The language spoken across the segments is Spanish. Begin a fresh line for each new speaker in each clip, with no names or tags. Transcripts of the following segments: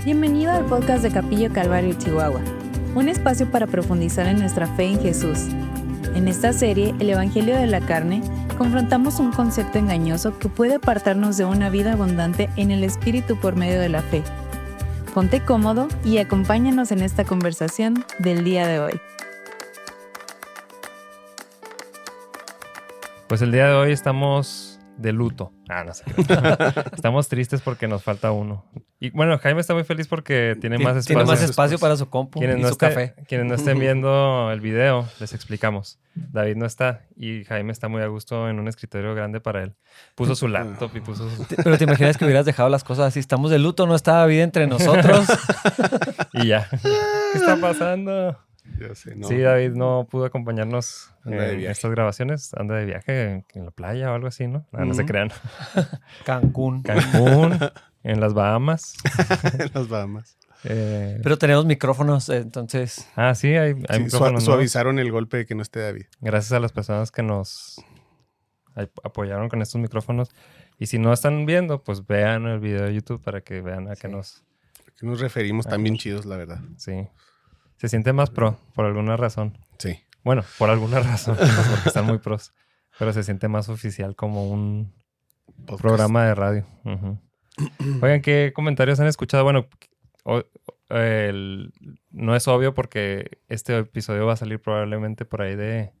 Bienvenido al podcast de Capillo Calvario, Chihuahua, un espacio para profundizar en nuestra fe en Jesús. En esta serie, El Evangelio de la Carne, confrontamos un concepto engañoso que puede apartarnos de una vida abundante en el Espíritu por medio de la fe. Ponte cómodo y acompáñanos en esta conversación del día de hoy.
Pues el día de hoy estamos de luto. No sé. Estamos tristes porque nos falta uno. Y bueno, Jaime está muy feliz porque tiene más espacio.
Tiene más espacio para su compu y su café.
Quienes no estén viendo el video, les explicamos. David no está y Jaime está muy a gusto en un escritorio grande para él. Puso su laptop y puso su...
Pero te imaginas que hubieras dejado las cosas así. Estamos de luto, no está David entre nosotros.
Y ya. ¿Qué está pasando?
Yo sé, no.
Sí, David no pudo acompañarnos
en
estas grabaciones. Anda de viaje en la playa o algo así, ¿no? No se crean.
Cancún,
en las Bahamas.
En las Bahamas.
Pero tenemos micrófonos, entonces...
Sí, hay micrófonos.
Suavizaron el golpe de que no esté David.
Gracias a las personas que nos apoyaron con estos micrófonos. Y si no están viendo, pues vean el video de YouTube para que vean a qué nos
referimos. También chidos, la verdad.
Sí. Se siente más pro, por alguna razón.
Sí.
Bueno, por alguna razón, porque están muy pros. Pero se siente más oficial como un podcast. Programa de radio. Uh-huh. Oigan, ¿qué comentarios han escuchado? Bueno, no es obvio porque este episodio va a salir probablemente por ahí de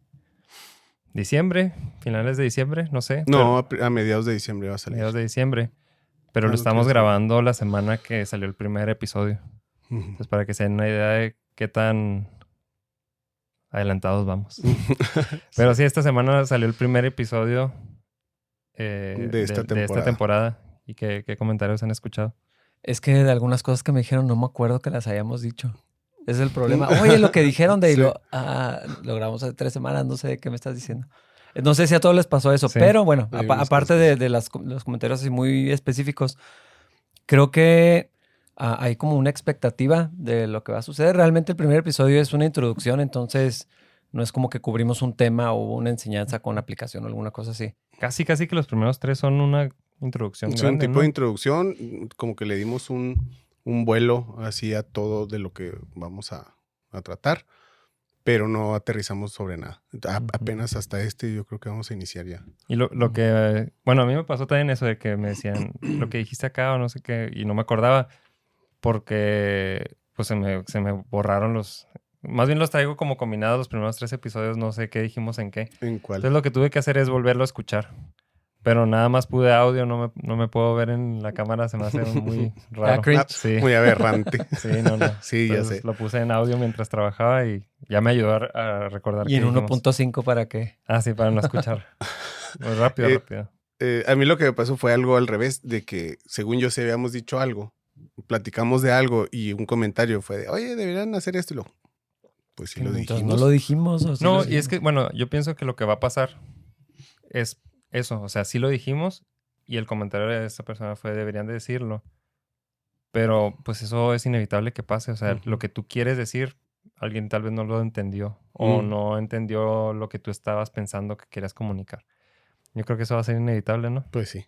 diciembre, finales de diciembre, no sé.
No, a mediados de diciembre va a salir.
Mediados de diciembre. Pero lo estamos grabando la semana que salió el primer episodio. Uh-huh. Entonces, para que se den una idea de qué tan adelantados vamos. Pero sí, esta semana salió el primer episodio de esta temporada. ¿Y qué comentarios han escuchado?
Es que de algunas cosas que me dijeron no me acuerdo que las hayamos dicho. Ese es el problema. Oye, lo que dijeron de... Sí. Lo grabamos hace 3 semanas, no sé qué me estás diciendo. No sé si a todos les pasó eso, sí. Pero bueno, aparte de los comentarios así muy específicos, creo que hay como una expectativa de lo que va a suceder. Realmente el primer episodio es una introducción, entonces no es como que cubrimos un tema o una enseñanza con aplicación o alguna cosa así.
Casi que los primeros 3 son una introducción grande,
un tipo, ¿no?, de introducción, como que le dimos un vuelo así a todo de lo que vamos a tratar, pero no aterrizamos sobre nada. Apenas hasta yo creo que vamos a iniciar ya.
Y lo que... Bueno, a mí me pasó también eso de que me decían lo que dijiste acá o no sé qué, y no me acordaba. Porque pues se me borraron los... Más bien los traigo como combinados los primeros 3 episodios. No sé qué dijimos en qué.
¿En cuál?
Entonces lo que tuve que hacer es volverlo a escuchar. Pero nada más pude audio. No me puedo ver en la cámara. Se me hace muy raro.
Sí. Muy aberrante.
Sí, no.
Sí,
entonces,
ya sé.
Lo puse en audio mientras trabajaba y ya me ayudó a recordar.
¿Y en 1.5 para qué?
Sí, para no escuchar. Muy rápido.
A mí lo que me pasó fue algo al revés. De que según yo sí habíamos dicho algo. Platicamos de algo y un comentario fue de, oye, deberían hacer esto y lo... Pues sí, lo dijimos.
¿No lo dijimos? ¿O sí
no,
lo
dijimos? Y es que, bueno, yo pienso que lo que va a pasar es eso. O sea, sí lo dijimos y el comentario de esta persona fue, deberían de decirlo. Pero, pues eso es inevitable que pase. O sea, uh-huh, lo que tú quieres decir, alguien tal vez no lo entendió. O no entendió lo que tú estabas pensando que querías comunicar. Yo creo que eso va a ser inevitable, ¿no?
Pues sí.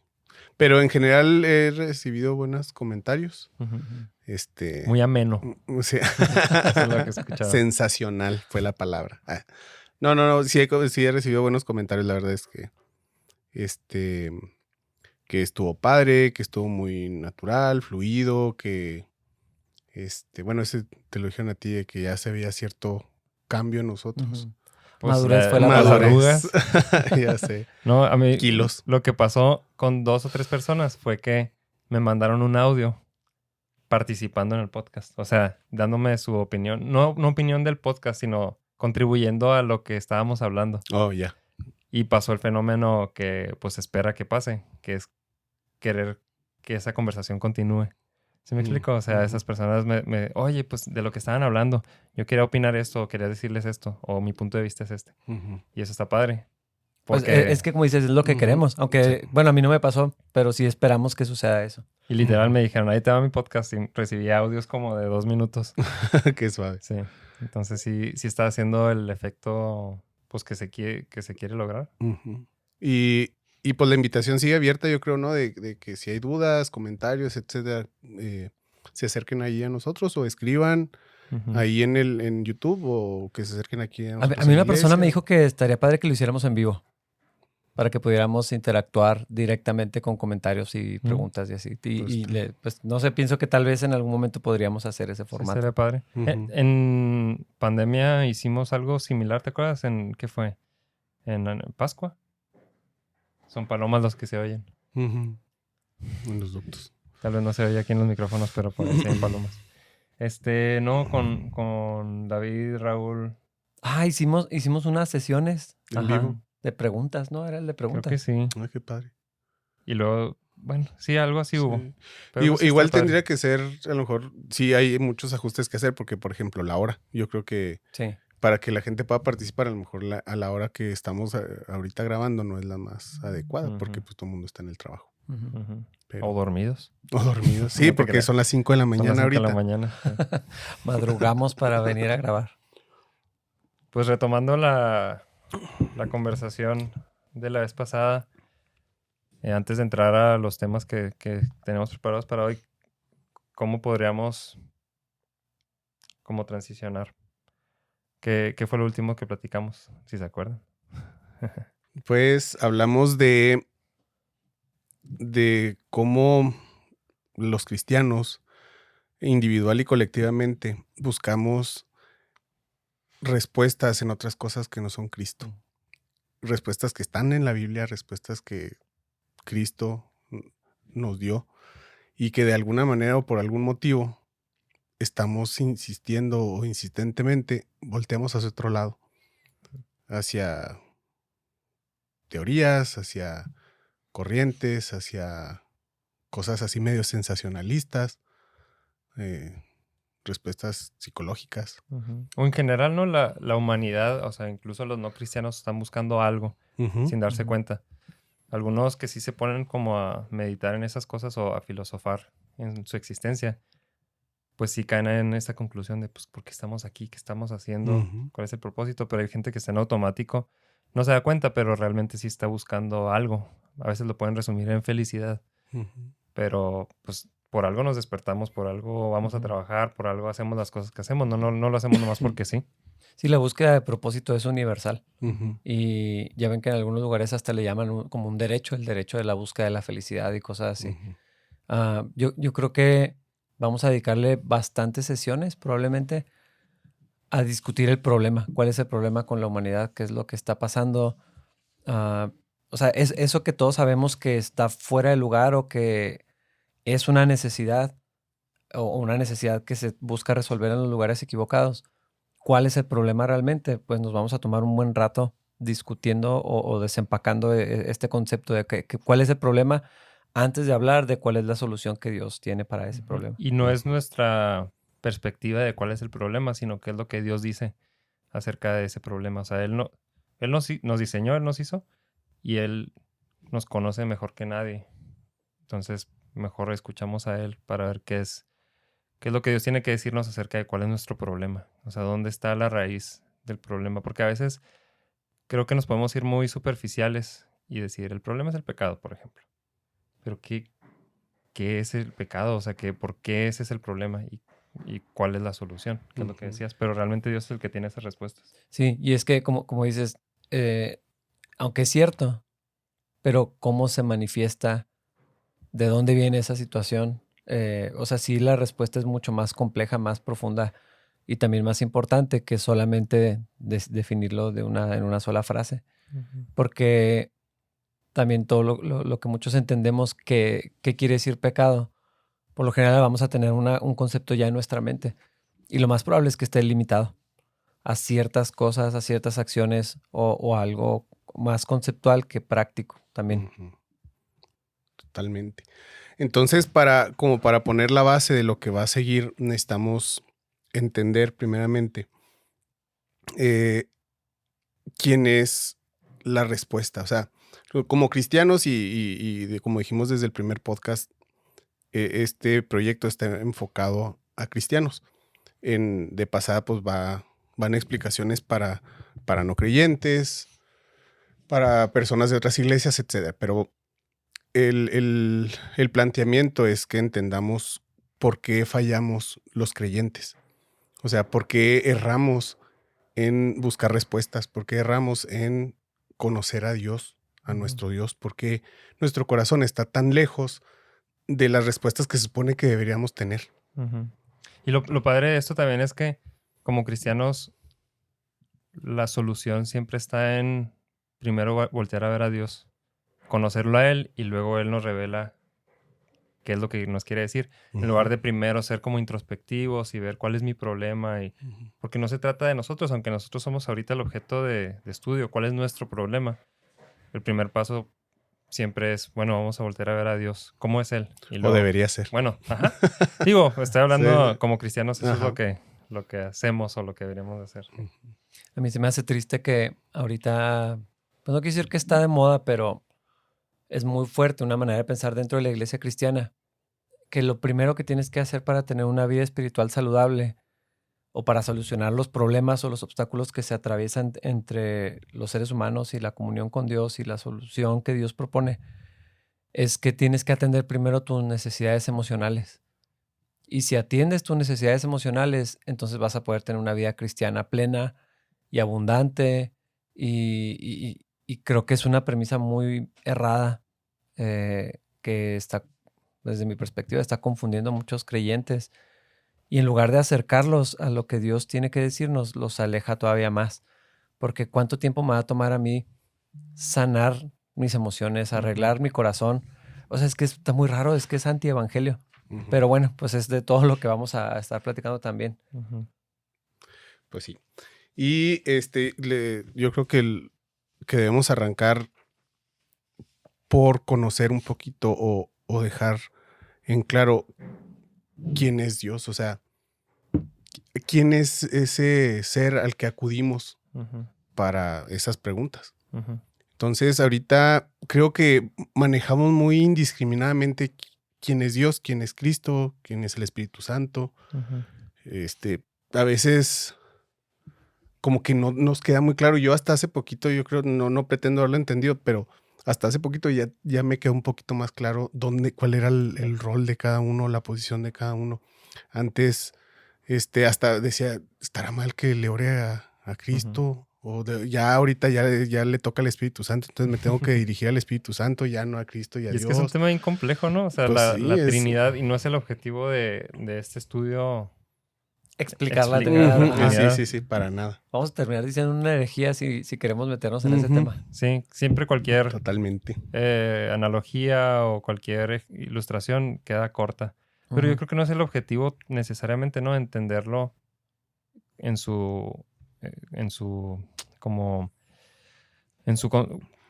Pero en general he recibido buenos comentarios.
Uh-huh. Muy ameno.
O sea,
eso es lo que he escuchado.
Sensacional fue la palabra. No. Sí he recibido buenos comentarios. La verdad es que que estuvo padre, que estuvo muy natural, fluido, que bueno, ese te lo dijeron a ti, de que ya se veía cierto cambio en nosotros.
Uh-huh. Pues madurez fue la
madurez. Ya sé.
No, a mí
kilos.
Lo que pasó con 2 o 3 personas fue que me mandaron un audio participando en el podcast. O sea, dándome su opinión. No opinión del podcast, sino contribuyendo a lo que estábamos hablando.
Oh, ya.
Y pasó el fenómeno que pues espera que pase, que es querer que esa conversación continúe. ¿Sí me explico? O sea, esas personas oye, pues de lo que estaban hablando, yo quería opinar esto, o quería decirles esto, o mi punto de vista es este.
Uh-huh.
Y eso está padre.
Porque... Pues es que como dices, es lo que queremos. Aunque, sí, bueno, a mí no me pasó, pero sí esperamos que suceda eso.
Y literal me dijeron, ahí te va mi podcast, y recibí audios como de 2 minutos.
Qué suave.
Sí. Entonces sí está haciendo el efecto pues que se quiere lograr.
Uh-huh. Y pues la invitación sigue abierta, yo creo, ¿no? De que si hay dudas, comentarios, etcétera, se acerquen ahí a nosotros o escriban ahí en YouTube o que se acerquen aquí a nosotros.
A mí una persona me dijo que estaría padre que lo hiciéramos en vivo para que pudiéramos interactuar directamente con comentarios y preguntas y así. Pues no sé, pienso que tal vez en algún momento podríamos hacer ese formato.
Sí, sería padre. En pandemia hicimos algo similar, ¿te acuerdas? ¿Qué fue? ¿En Pascua? Son palomas los que se oyen.
En los ductos.
Tal vez no se oye aquí en los micrófonos, pero por ahí se oyen palomas. No, con David, Raúl.
Hicimos unas sesiones
en vivo
de preguntas, ¿no? Era el de preguntas.
Creo que sí.
Ay, qué padre.
Y luego, bueno, sí, algo así hubo.
Pero igual tendría que ser, a lo mejor, sí hay muchos ajustes que hacer, porque, por ejemplo, la hora. Yo creo que para que la gente pueda participar, a lo mejor a la hora que estamos ahorita grabando no es la más adecuada, porque pues todo el mundo está en el trabajo.
O dormidos.
O dormidos, sí, porque son las 5 de la mañana ahorita.
5 de la mañana.
Madrugamos para venir a grabar.
Pues retomando la conversación de la vez pasada, antes de entrar a los temas que tenemos preparados para hoy, ¿cómo podríamos transicionar? ¿Qué fue lo último que platicamos? Si se acuerdan.
Pues hablamos de cómo los cristianos, individual y colectivamente, buscamos respuestas en otras cosas que no son Cristo. Respuestas que están en la Biblia, respuestas que Cristo nos dio y que de alguna manera o por algún motivo estamos insistiendo o insistentemente volteamos hacia otro lado, hacia teorías, hacia corrientes, hacia cosas así medio sensacionalistas, respuestas psicológicas.
O en general, ¿no? La humanidad, o sea, incluso los no cristianos están buscando algo sin darse cuenta. Algunos que sí se ponen como a meditar en esas cosas o a filosofar en su existencia, pues sí caen en esa conclusión de, pues, ¿por qué estamos aquí? ¿Qué estamos haciendo? ¿Cuál es el propósito? Pero hay gente que está en automático, no se da cuenta, pero realmente sí está buscando algo. A veces lo pueden resumir en felicidad. Pero, pues, por algo nos despertamos, por algo vamos a trabajar, por algo hacemos las cosas que hacemos. No lo hacemos nomás porque sí.
Sí, la búsqueda de propósito es universal. Y ya ven que en algunos lugares hasta le llaman como un derecho, el derecho de la búsqueda de la felicidad y cosas así. Yo creo que vamos a dedicarle bastantes sesiones probablemente a discutir el problema. ¿Cuál es el problema con la humanidad? ¿Qué es lo que está pasando? O sea, es eso que todos sabemos que está fuera de lugar o que es una necesidad o una necesidad que se busca resolver en los lugares equivocados. ¿Cuál es el problema realmente? Pues nos vamos a tomar un buen rato discutiendo o desempacando este concepto de cuál es el problema antes de hablar de cuál es la solución que Dios tiene para ese problema.
Y no es nuestra perspectiva de cuál es el problema, sino qué es lo que Dios dice acerca de ese problema. O sea, Él nos diseñó, Él nos hizo y Él nos conoce mejor que nadie. Entonces, mejor escuchamos a Él para ver qué es lo que Dios tiene que decirnos acerca de cuál es nuestro problema. O sea, dónde está la raíz del problema. Porque a veces creo que nos podemos ir muy superficiales y decir, el problema es el pecado, por ejemplo. Pero ¿qué es el pecado? O sea, ¿por qué ese es el problema? ¿Y cuál es la solución? Que es lo que decías. Pero realmente Dios es el que tiene esas respuestas.
Sí, y es que como dices, aunque es cierto, pero cómo se manifiesta, de dónde viene esa situación. O sea, sí, la respuesta es mucho más compleja, más profunda y también más importante que solamente definirlo en una sola frase. Porque también todo lo que muchos entendemos que quiere decir pecado, por lo general vamos a tener un concepto ya en nuestra mente. Y lo más probable es que esté limitado a ciertas cosas, a ciertas acciones o algo más conceptual que práctico también.
Totalmente. Entonces, para poner la base de lo que va a seguir, necesitamos entender primeramente quién es la respuesta. O sea, como cristianos y como dijimos desde el primer podcast, este proyecto está enfocado a cristianos. De pasada, pues van explicaciones para no creyentes, para personas de otras iglesias, etcétera. Pero el planteamiento es que entendamos por qué fallamos los creyentes. O sea, por qué erramos en buscar respuestas, por qué erramos en conocer a Dios, a nuestro Dios, por qué nuestro corazón está tan lejos de las respuestas que se supone que deberíamos tener.
Ujú. Y lo padre de esto también es que como cristianos la solución siempre está en primero voltear a ver a Dios, conocerlo a Él y luego Él nos revela qué es lo que nos quiere decir. En lugar de primero ser como introspectivos y ver cuál es mi problema. Porque no se trata de nosotros, aunque nosotros somos ahorita el objeto de estudio. ¿Cuál es nuestro problema? El primer paso siempre es, bueno, vamos a voltear a ver a Dios. ¿Cómo es Él? Y luego,
o debería ser.
Bueno, ajá. Digo, estoy hablando
Sí.
como cristianos, eso
Ajá.
es lo que hacemos o lo que deberíamos de hacer.
A mí se me hace triste que ahorita, pues no quiero decir que está de moda, pero es muy fuerte una manera de pensar dentro de la iglesia cristiana, que lo primero que tienes que hacer para tener una vida espiritual saludable o para solucionar los problemas o los obstáculos que se atraviesan entre los seres humanos y la comunión con Dios y la solución que Dios propone, es que tienes que atender primero tus necesidades emocionales. Y si atiendes tus necesidades emocionales, entonces vas a poder tener una vida cristiana plena y abundante. Y creo que es una premisa muy errada que está, desde mi perspectiva, está confundiendo a muchos creyentes. Y en lugar de acercarlos a lo que Dios tiene que decirnos, los aleja todavía más. Porque ¿cuánto tiempo me va a tomar a mí sanar mis emociones, arreglar mi corazón? O sea, es que está muy raro, es que es antievangelio. Pero bueno, pues es de todo lo que vamos a estar platicando también.
Pues sí. Y yo creo que debemos arrancar por conocer un poquito o dejar en claro quién es Dios. O sea, quién es ese ser al que acudimos para esas preguntas. Entonces, ahorita creo que manejamos muy indiscriminadamente quién es Dios, quién es Cristo, quién es el Espíritu Santo. A veces como que no nos queda muy claro. Yo hasta hace poquito, yo creo, no pretendo haberlo entendido, pero hasta hace poquito ya me quedó un poquito más claro cuál era el rol de cada uno, la posición de cada uno. Antes, hasta decía, ¿estará mal que le ore a Cristo? Ya ahorita ya le toca al Espíritu Santo, entonces me tengo que dirigir al Espíritu Santo, ya no a Cristo y a
Y es
Dios.
que es un tema bien complejo, ¿no? O sea,
Pues sí,
la Trinidad, y no es el objetivo de este estudio
Explicar la
explicar
Trinidad.
la Trinidad.
Sí, para nada.
Vamos a terminar diciendo una herejía si queremos meternos en ese tema.
Sí, siempre cualquier
Totalmente.
analogía o cualquier ilustración queda corta. Pero yo creo que no es el objetivo necesariamente, ¿no? Entenderlo en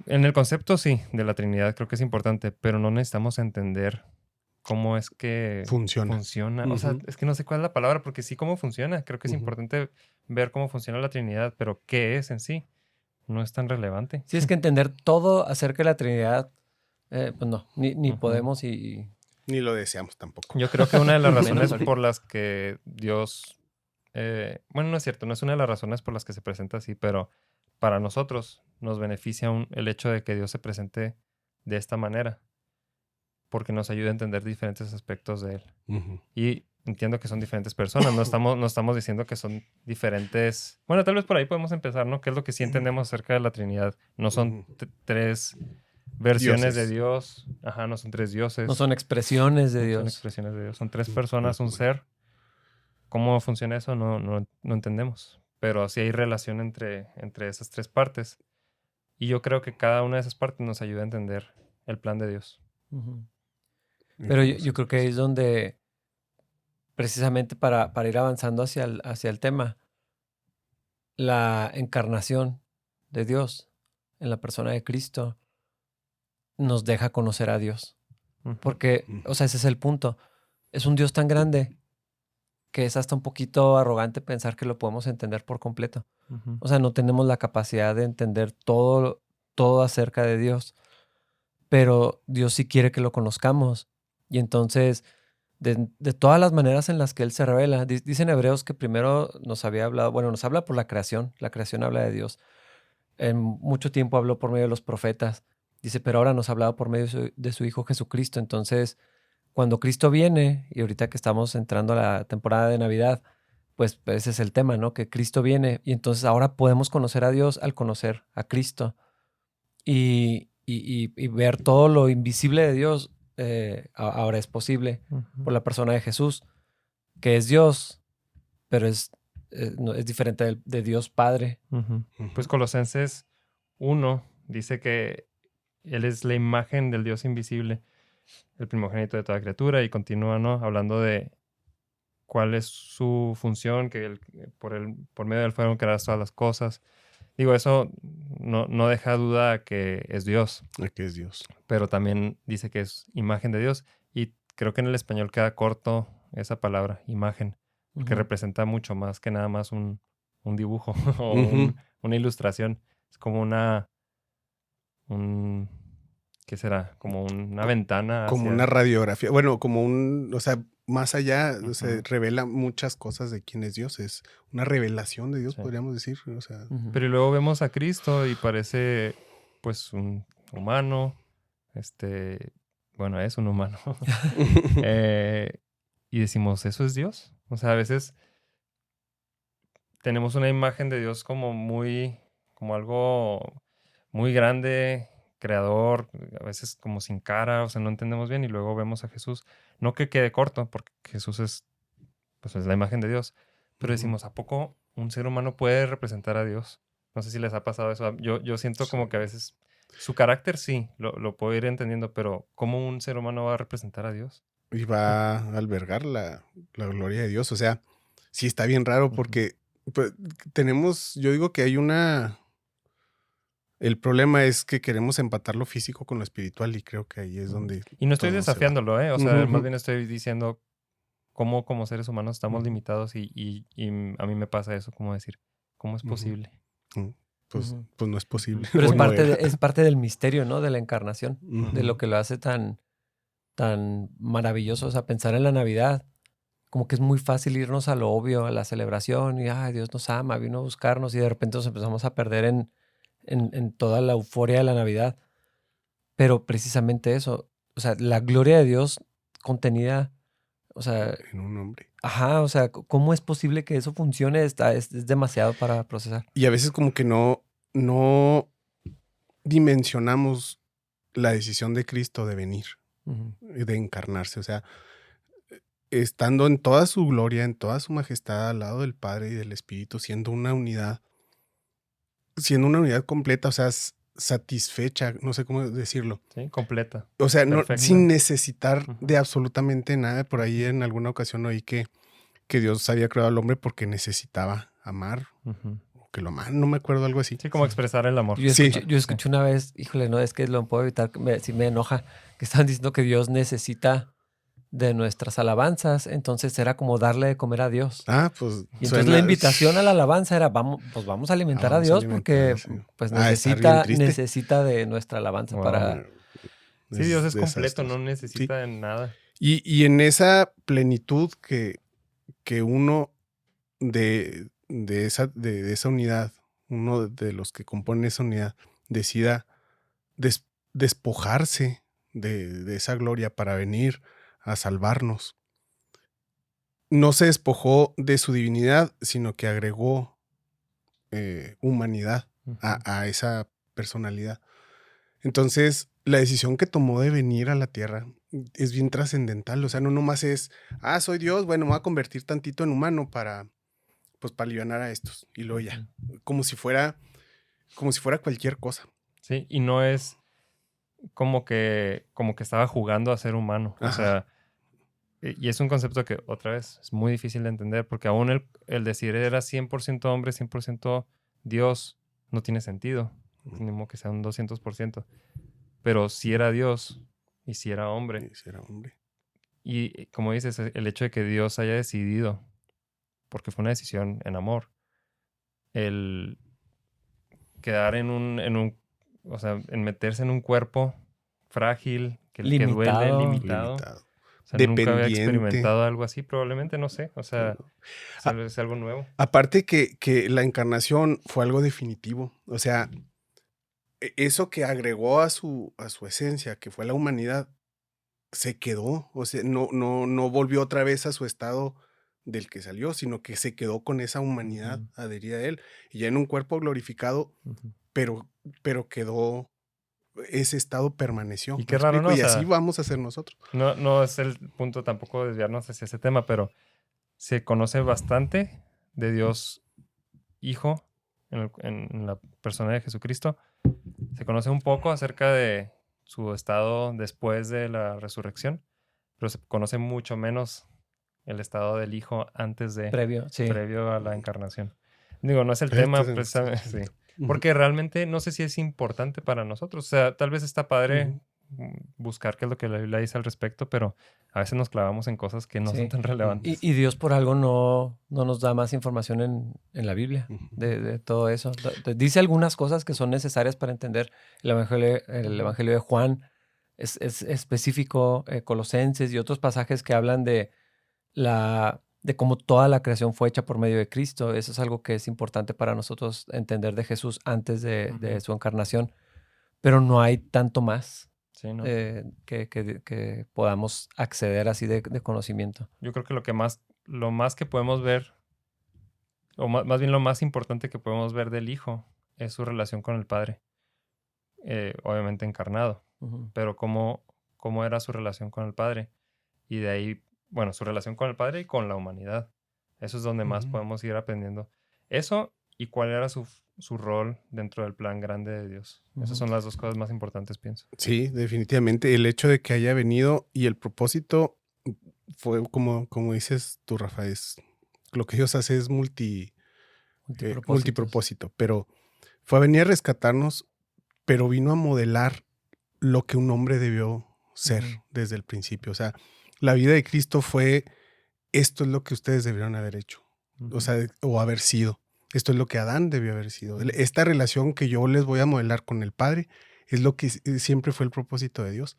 el concepto, sí, de la Trinidad, creo que es importante, pero no necesitamos entender cómo es que
Funciona.
O sea, es que no sé cuál es la palabra, porque sí, cómo funciona. Creo que es importante ver cómo funciona la Trinidad, pero qué es en sí no es tan relevante.
Sí, es que entender todo acerca de la Trinidad, pues no, ni podemos y...
Ni lo deseamos tampoco.
Yo creo que una de las
Menos
razones
ahorita.
por las que Dios... bueno, no es cierto, no es una de las razones por las que se presenta así, pero para nosotros nos beneficia el hecho de que Dios se presente de esta manera, porque nos ayuda a entender diferentes aspectos de Él. Y entiendo que son diferentes personas, no estamos diciendo que son diferentes... Bueno, tal vez por ahí podemos empezar, ¿no? ¿Qué es lo que sí entendemos acerca de la Trinidad? No son tres versiones
Dioses.
de Dios. Ajá, no son tres dioses.
No son expresiones de
No
Dios.
son expresiones de Dios. Son tres personas, un ser. ¿Cómo funciona eso? No entendemos. Pero sí hay relación entre esas tres partes. Y yo creo que cada una de esas partes nos ayuda a entender el plan de Dios.
Pero yo creo que ahí es donde, precisamente para ir avanzando hacia el tema, la encarnación de Dios en la persona de Cristo nos deja conocer a Dios. Porque, o sea, ese es el punto. Es un Dios tan grande que es hasta un poquito arrogante pensar que lo podemos entender por completo. O sea, no tenemos la capacidad de entender todo acerca de Dios, pero Dios sí quiere que lo conozcamos. Y entonces, de todas las maneras en las que Él se revela, dicen Hebreos que primero nos había hablado, bueno, nos habla por la creación habla de Dios. En mucho tiempo habló por medio de los profetas, dice, pero ahora nos ha hablado por medio de su Hijo Jesucristo. Entonces, cuando Cristo viene, y ahorita que estamos entrando a la temporada de Navidad, pues ese es el tema, ¿no? Que Cristo viene y entonces ahora podemos conocer a Dios al conocer a Cristo y ver todo lo invisible de Dios. Ahora es posible por la persona de Jesús, que es Dios, pero es diferente de Dios Padre.
Pues Colosenses 1 dice que Él es la imagen del Dios invisible, el primogénito de toda criatura, y continúa, ¿no? Hablando de cuál es su función, que por medio del fueron creadas todas las cosas. Digo, eso no deja duda que es Dios.
Que es Dios.
Pero también dice que es imagen de Dios. Y creo que en el español queda corto esa palabra, imagen, porque representa mucho más que nada más un dibujo o una ilustración. Es como ¿qué será? Como una ventana.
Como una radiografía. Bueno, como o sea, más allá, o sea, revela muchas cosas de quién es Dios. Es una revelación de Dios, podríamos decir. O sea.
Pero luego vemos a Cristo y parece, pues, un humano. Bueno, es un humano. Y decimos, ¿eso es Dios? O sea, a veces tenemos una imagen de Dios como algo muy grande, creador, a veces como sin cara, o sea, no entendemos bien, y luego vemos a Jesús. No que quede corto, porque Jesús es la imagen de Dios, pero decimos, ¿a poco un ser humano puede representar a Dios? No sé si les ha pasado eso. Yo siento como que a veces su carácter sí, lo puedo ir entendiendo, pero ¿cómo un ser humano va a representar a Dios?
Y va a albergar la gloria de Dios. O sea, sí está bien raro porque pues, yo digo que hay el problema es que queremos empatar lo físico con lo espiritual y creo que ahí es donde...
Y no estoy desafiándolo, o sea, más bien estoy diciendo cómo como seres humanos estamos limitados y a mí me pasa eso, como decir, ¿cómo es posible?
Pues no es posible.
Pero es parte del misterio, ¿no? De la encarnación, de lo que lo hace tan maravilloso. O sea, pensar en la Navidad, como que es muy fácil irnos a lo obvio, a la celebración, y Dios nos ama, vino a buscarnos, y de repente nos empezamos a perder en toda la euforia de la Navidad. Pero precisamente eso, o sea, la gloria de Dios contenida, o sea...
en un hombre.
Ajá, o sea, ¿cómo es posible que eso funcione? Es demasiado para procesar.
Y a veces como que no dimensionamos la decisión de Cristo de venir, de encarnarse. O sea, estando en toda su gloria, en toda su majestad, al lado del Padre y del Espíritu, siendo una unidad completa, o sea, satisfecha, no sé cómo decirlo.
Sí, completa.
O sea, sin necesitar de absolutamente nada. Por ahí en alguna ocasión oí que Dios había creado al hombre porque necesitaba amar, o que lo amaran, no me acuerdo, algo así.
Sí, como expresar el amor.
Yo escuché una vez, híjole, no, es que lo puedo evitar, sí me enoja, que estaban diciendo que Dios necesita de nuestras alabanzas, entonces era como darle de comer a Dios.
Pues
y entonces la invitación a la alabanza era, vamos a alimentar a Dios porque pues necesita de nuestra alabanza para...
Sí, Dios es completo, no necesita de nada.
Y en esa plenitud que uno de esa unidad, uno de los que componen esa unidad, decida despojarse de esa gloria para venir a salvarnos. No se despojó de su divinidad, sino que agregó humanidad a esa personalidad. Entonces, la decisión que tomó de venir a la tierra es bien trascendental. O sea, no nomás es, soy Dios, bueno, me voy a convertir tantito en humano para alivianar a estos. Y luego ya, como si fuera cualquier cosa.
Sí, y no es como que estaba jugando a ser humano. Ajá. O sea, y es un concepto que, otra vez, es muy difícil de entender, porque aún el decir era 100% hombre, 100% Dios, no tiene sentido. Ni modo que sea un 200%. Pero sí era Dios y sí era hombre. Y como dices, el hecho de que Dios haya decidido, porque fue una decisión en amor, el quedar o sea, en meterse en un cuerpo frágil, que duele, limitado. O sea, nunca había experimentado algo así, probablemente, no sé. O sea, es algo nuevo.
Aparte que la encarnación fue algo definitivo. O sea, eso que agregó a su esencia, que fue la humanidad, se quedó, o sea, no volvió otra vez a su estado del que salió, sino que se quedó con esa humanidad
Ujú.
adherida a él, y ya en un cuerpo glorificado,
Ujú.
pero quedó, ese estado permaneció,
Y
¿me
qué raro,
explico?
¿no? O
Y así
sea,
vamos a ser nosotros.
no es el punto tampoco desviarnos hacia ese tema, pero se conoce bastante de Dios Hijo en la persona de Jesucristo. Se conoce un poco acerca de su estado después de la resurrección, pero se conoce mucho menos el estado del Hijo antes de,
Previo, sí.
previo a la encarnación. Digo, no es el
Este
tema
es nuestro
precisamente, sí.
punto. Ujú,
Porque realmente no sé si es importante para nosotros. O sea, tal vez está padre
ujú,
buscar qué es lo que la Biblia dice al respecto, pero a veces nos clavamos en cosas que no son
Sí.
tan relevantes.
Y Dios por algo no nos da más información en la Biblia
ujú.
de todo eso. Dice algunas cosas que son necesarias para entender el Evangelio de Juan. Es específico, Colosenses y otros pasajes que hablan de cómo toda la creación fue hecha por medio de Cristo. Eso es algo que es importante para nosotros entender de Jesús antes de
Ujú.
su encarnación. Pero no hay tanto más
Sí, ¿no?
que podamos acceder así de conocimiento.
Yo creo que lo más que podemos ver, o más bien lo más importante que podemos ver del Hijo es su relación con el Padre, obviamente encarnado,
Ujú.
pero cómo era su relación con el Padre. Y de ahí, bueno, su relación con el Padre y con la humanidad. Eso es donde más
Ujú.
podemos ir aprendiendo. Eso y cuál era su rol dentro del plan grande de Dios. Esas
Ujú.
son las dos cosas más importantes, pienso.
Sí, definitivamente. El hecho de que haya venido y el propósito fue como dices tú, Rafa, lo que Dios hace es
Multipropósitos.
multipropósito, pero fue a venir a rescatarnos, pero vino a modelar lo que un hombre debió ser
Ujú.
desde el principio. O sea, la vida de Cristo fue, esto es lo que ustedes debieron haber hecho, o
Ujú.
sea, o haber sido. Esto es lo que Adán debió haber sido. Esta relación que yo les voy a modelar con el Padre es lo que siempre fue el propósito de Dios.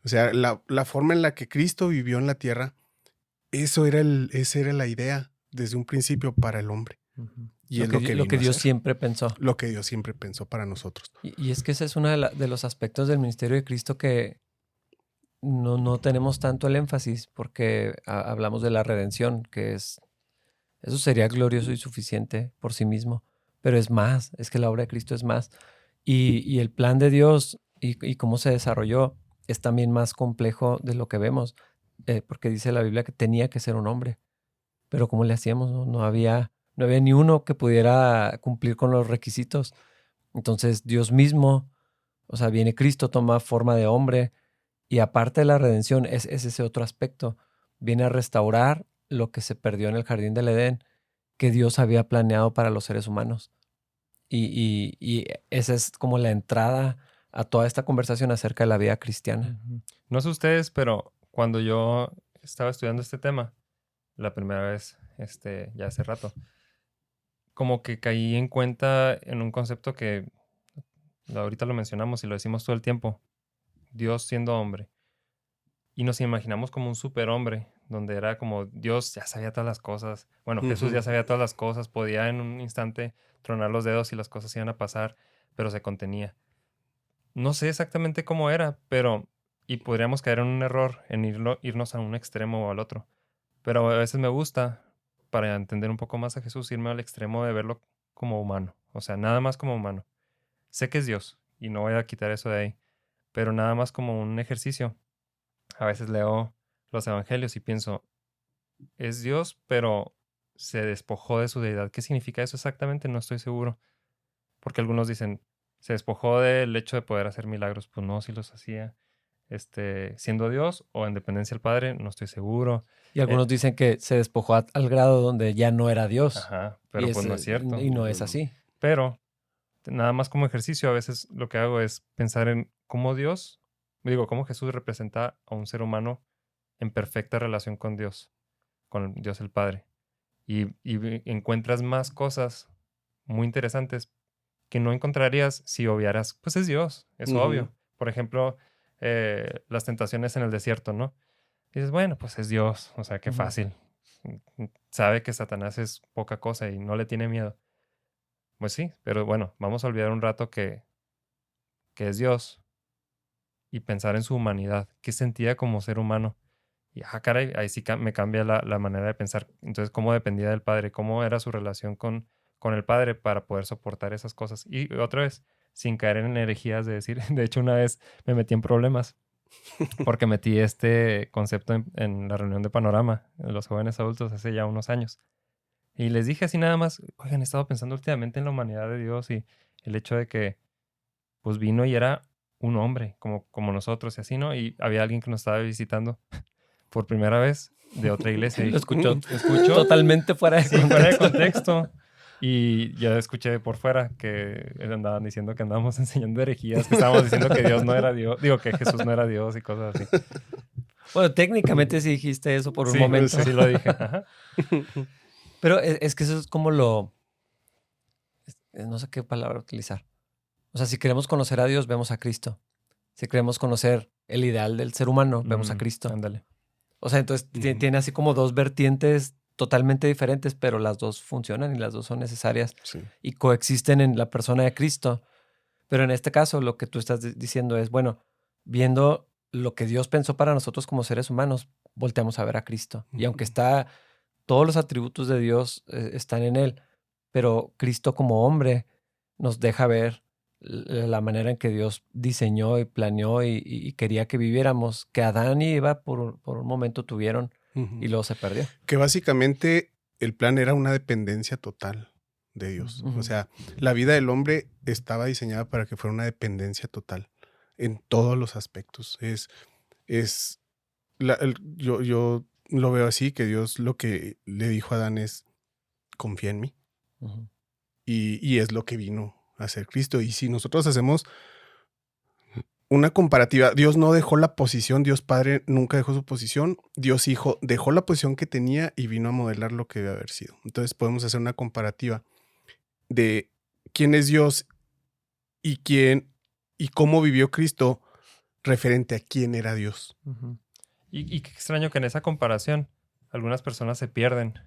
O sea, la forma en la que Cristo vivió en la tierra, esa era la idea desde un principio para el hombre.
Ujú.
Y es lo que
Lo que
vino a
Dios
hacer,
siempre pensó.
lo que Dios siempre pensó para nosotros.
Y es que ese es uno de los aspectos del ministerio de Cristo que no tenemos tanto el énfasis porque hablamos de la redención, eso sería glorioso y suficiente por sí mismo, pero es más, es que la obra de Cristo es más. Y el plan de Dios y cómo se desarrolló es también más complejo de lo que vemos, porque dice la Biblia que tenía que ser un hombre, pero ¿cómo le hacíamos? No había ni uno que pudiera cumplir con los requisitos. Entonces Dios mismo, o sea, viene Cristo, toma forma de hombre y aparte de la redención es ese otro aspecto. Viene a restaurar lo que se perdió en el jardín del Edén, que Dios había planeado para los seres humanos. Y esa es como la entrada a toda esta conversación acerca de la vida cristiana.
Ujú. No sé ustedes, pero cuando yo estaba estudiando este tema, la primera vez, ya hace rato, como que caí en cuenta en un concepto que ahorita lo mencionamos y lo decimos todo el tiempo, Dios siendo hombre. Y nos imaginamos como un superhombre, donde era como Dios ya sabía todas las cosas. Bueno, Jesús ya
Ujú.
sabía todas las cosas, podía en un instante tronar los dedos y las cosas iban a pasar, pero se contenía. No sé exactamente cómo era, pero... Y podríamos caer en un error en irnos a un extremo o al otro. Pero a veces me gusta, para entender un poco más a Jesús, irme al extremo de verlo como humano. O sea, nada más como humano. Sé que es Dios y no voy a quitar eso de ahí, pero nada más como un ejercicio. A veces leo los evangelios y pienso, es Dios, pero se despojó de su deidad. ¿Qué significa eso exactamente? No estoy seguro. Porque algunos dicen, se despojó del hecho de poder hacer milagros. Pues no, si los hacía. Siendo Dios o en dependencia del Padre, no estoy seguro.
Y
Eh,
algunos dicen que se despojó al grado donde ya no era Dios.
ajá,
Y,
pero pues no es cierto.
y no es
Pero no.
así.
Pero nada más como ejercicio, a veces lo que hago es pensar en cómo cómo Jesús representa a un ser humano en perfecta relación con Dios el Padre. Y encuentras más cosas muy interesantes que no encontrarías si obviaras, pues es Dios, es
Ujú.
obvio. Por ejemplo, las tentaciones en el desierto, ¿no? Dices, bueno, pues es Dios, o sea, qué
Ujú.
fácil. Sabe que Satanás es poca cosa y no le tiene miedo. Pues sí, pero bueno, vamos a olvidar un rato que es Dios y pensar en su humanidad, qué sentía como ser humano. Y caray, ahí sí me cambia la manera de pensar. Entonces, cómo dependía del padre, cómo era su relación con el padre para poder soportar esas cosas. Y otra vez, sin caer en herejías de decir, de hecho una vez me metí en problemas porque metí este concepto en la reunión de Panorama de los jóvenes adultos hace ya unos años. Y les dije así nada más, oigan, he estado pensando últimamente en la humanidad de Dios y el hecho de que pues vino y era un hombre como nosotros y así, ¿no? Y había alguien que nos estaba visitando por primera vez de otra iglesia.
Lo escuchó
escuchó
totalmente fuera de contexto.
fuera de contexto. Y ya escuché por fuera que andaban diciendo que andábamos enseñando herejías, que estábamos diciendo que Dios no era Dios, digo que Jesús no era Dios y cosas así.
Bueno, técnicamente sí dijiste eso por un
Sí,
momento.
sí lo dije. Ajá.
Pero es que eso es como no sé qué palabra utilizar. O sea, si queremos conocer a Dios, vemos a Cristo. Si queremos conocer el ideal del ser humano, vemos a Cristo.
Ándale.
O sea, entonces tiene así como dos vertientes totalmente diferentes, pero las dos funcionan y las dos son necesarias y coexisten en la persona de Cristo. Pero en este caso, lo que tú estás diciendo es, bueno, viendo lo que Dios pensó para nosotros como seres humanos, volteamos a ver a Cristo. Y aunque todos los atributos de Dios están en él, pero Cristo como hombre nos deja ver la manera en que Dios diseñó y planeó y quería que viviéramos, que Adán y Eva por un momento tuvieron y luego se perdió.
Que básicamente el plan era una dependencia total de Dios. O sea, la vida del hombre estaba diseñada para que fuera una dependencia total en todos los aspectos. Yo lo veo así, que Dios lo que le dijo a Adán es, confía en mí. Y es lo que vino a hacer Cristo. Y si nosotros hacemos una comparativa, Dios no dejó la posición, Dios Padre nunca dejó su posición, Dios Hijo dejó la posición que tenía y vino a modelar lo que debe haber sido. Entonces podemos hacer una comparativa de quién es Dios y cómo vivió Cristo referente a quién era Dios.
Y qué extraño que en esa comparación algunas personas se pierden,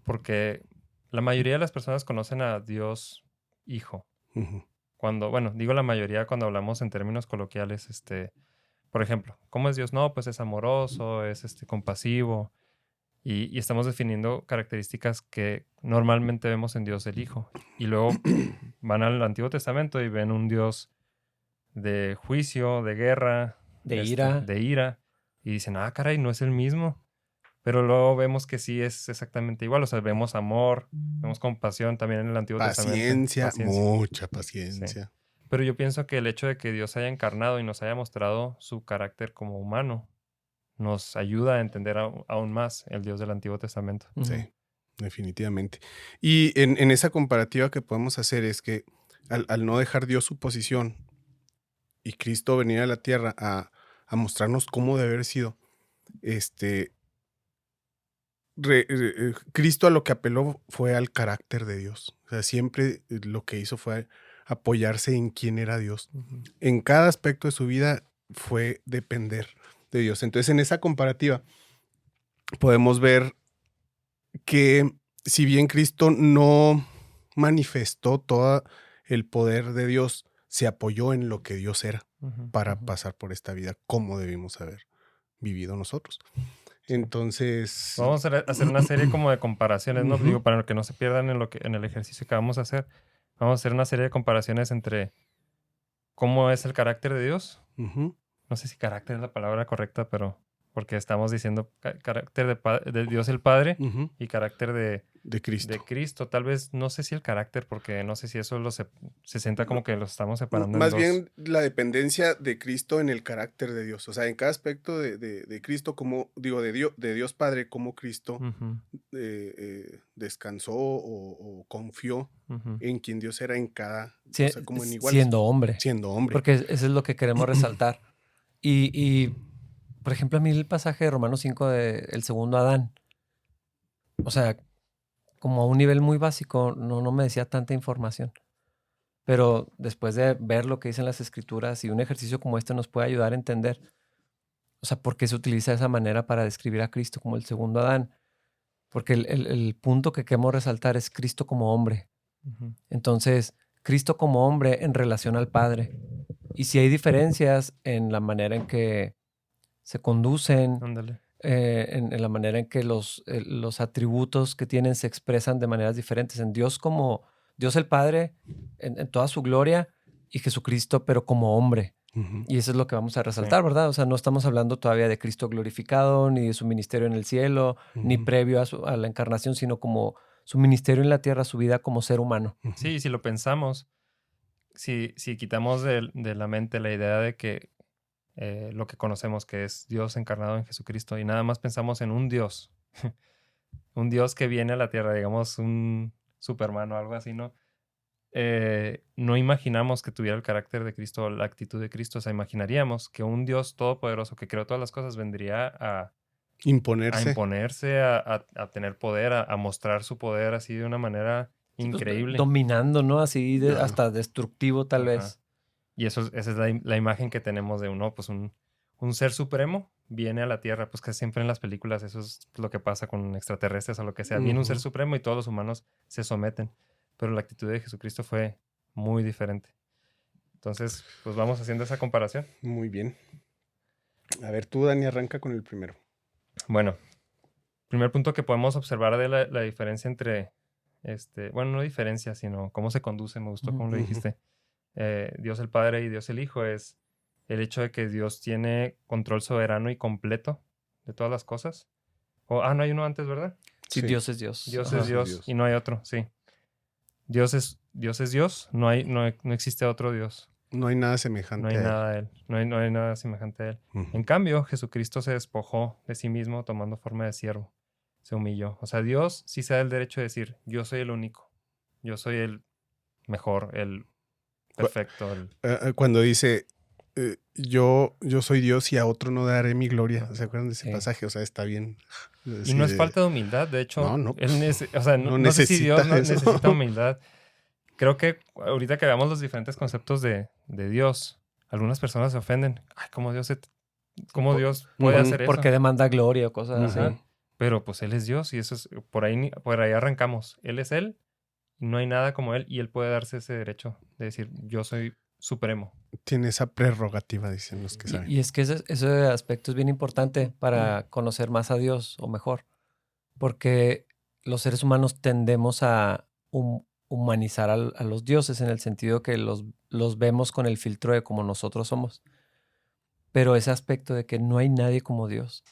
porque la mayoría de las personas conocen a Dios Hijo. Digo la mayoría cuando hablamos en términos coloquiales, por ejemplo, ¿cómo es Dios? No, pues es amoroso, es compasivo, y estamos definiendo características que normalmente vemos en Dios el Hijo. Y luego van al Antiguo Testamento y ven un Dios de juicio, de guerra,
de
ira, y dicen, caray, no es el mismo. Pero luego vemos que sí es exactamente igual. O sea, vemos amor, vemos compasión también en el Antiguo Testamento.
Paciencia, mucha paciencia.
Sí. Pero yo pienso que el hecho de que Dios haya encarnado y nos haya mostrado su carácter como humano nos ayuda a entender aún más el Dios del Antiguo Testamento.
Sí, definitivamente. Y en esa comparativa que podemos hacer es que al no dejar Dios su posición y Cristo venir a la tierra a mostrarnos cómo debe haber sido, Cristo a lo que apeló fue al carácter de Dios. O sea, siempre lo que hizo fue apoyarse en quién era Dios. En cada aspecto de su vida fue depender de Dios. Entonces, en esa comparativa podemos ver que si bien Cristo no manifestó todo el poder de Dios, se apoyó en lo que Dios era para pasar por esta vida como debimos haber vivido nosotros. Entonces...
Vamos a hacer una serie como de comparaciones, ¿no? Digo, para que no se pierdan en el ejercicio que vamos a hacer. Vamos a hacer una serie de comparaciones entre cómo es el carácter de Dios. No sé si carácter es la palabra correcta, pero porque estamos diciendo carácter de Dios el Padre y carácter de
Cristo.
De Cristo. Tal vez, no sé si el carácter, porque no sé si eso se sienta como que los estamos separando
Más
en
bien
dos.
la dependencia de Cristo en el carácter de Dios. O sea, en cada aspecto de Cristo, como digo, de Dios Padre, como Cristo descansó o confió en quien Dios era en cada... o sea, como en iguales.
Siendo hombre.
Siendo hombre.
Porque eso es lo que queremos resaltar. Y, por ejemplo, a mí el pasaje de Romanos 5 del segundo Adán, o sea, como a un nivel muy básico, no me decía tanta información. Pero después de ver lo que dicen las escrituras y un ejercicio como este nos puede ayudar a entender, o sea, por qué se utiliza de esa manera para describir a Cristo como el segundo Adán. Porque el punto que queremos resaltar es Cristo como hombre. Entonces, Cristo como hombre en relación al Padre. Y si hay diferencias en la manera en que se conducen,
Ándale.
en la manera en que los atributos que tienen se expresan de maneras diferentes. En Dios como Dios el Padre, en toda su gloria, y Jesucristo, pero como hombre.
Ujú.
Y eso es lo que vamos a resaltar, ¿verdad? O sea, no estamos hablando todavía de Cristo glorificado, ni de su ministerio en el cielo, ni
Ujú.
previo a la encarnación, sino como su ministerio en la tierra, su vida como ser humano.
Ujú.
Sí, si lo pensamos, si quitamos de la mente la idea de que lo que conocemos, que es Dios encarnado en Jesucristo, y nada más pensamos en un Dios, un Dios que viene a la tierra, digamos un Superman o algo así, ¿no? No imaginamos que tuviera el carácter de Cristo o la actitud de Cristo. O sea, imaginaríamos que un Dios todopoderoso que creó todas las cosas vendría a
Imponerse.
imponerse, a tener poder, a mostrar su poder así de una manera
Sí, pues,
increíble.
dominando, ¿no? Así
Ajá.
hasta destructivo tal
Ajá.
vez.
Y esa es la imagen que tenemos de uno, pues un ser supremo viene a la Tierra, pues que siempre en las películas eso es lo que pasa con extraterrestres o lo que sea. Viene un ser
Ujú.
supremo y todos los humanos se someten. Pero la actitud de Jesucristo fue muy diferente. Entonces, pues vamos haciendo esa comparación.
Muy bien. A ver, tú, Dani, arranca con el primero.
Bueno, primer punto que podemos observar de la diferencia entre, bueno, no diferencia, sino cómo se conduce, me gustó cómo lo
Ujú.
dijiste, Dios el Padre y Dios el Hijo, es el hecho de que Dios tiene control soberano y completo de todas las cosas. No hay uno antes, ¿verdad?
Sí,
Sí.
Dios es Dios.
Dios
Ajá.
es Dios y no hay otro, sí. Dios es Dios, no existe otro Dios.
No hay nada semejante
No hay
a él.
nada de él, no hay nada semejante a él.
Ujú.
En cambio, Jesucristo se despojó de sí mismo tomando forma de siervo. Se humilló. O sea, Dios sí se da el derecho de decir, yo soy el único. Yo soy el mejor, el perfecto.
Cuando dice, yo soy Dios y a otro no daré mi gloria.
Ajá.
¿Se acuerdan de ese
Sí.
pasaje? O sea, está bien.
Y no es falta de humildad. De hecho,
No,
o sea,
no
no sé si Dios
necesita eso.
necesita humildad. Creo que ahorita que veamos los diferentes conceptos de Dios, algunas personas se ofenden. Ay, ¿cómo Dios puede hacer eso?
Porque demanda gloria o cosas
Ajá.
así.
Pero pues Él es Dios y eso es, por ahí arrancamos. Él es Él y no hay nada como Él y Él puede darse ese derecho de decir, yo soy supremo.
Tiene esa prerrogativa, dicen los que saben.
Y es que ese aspecto es bien importante para conocer más a Dios o mejor. Porque los seres humanos tendemos a humanizar a los dioses en el sentido que los vemos con el filtro de como nosotros somos. Pero ese aspecto de que no hay nadie como Dios.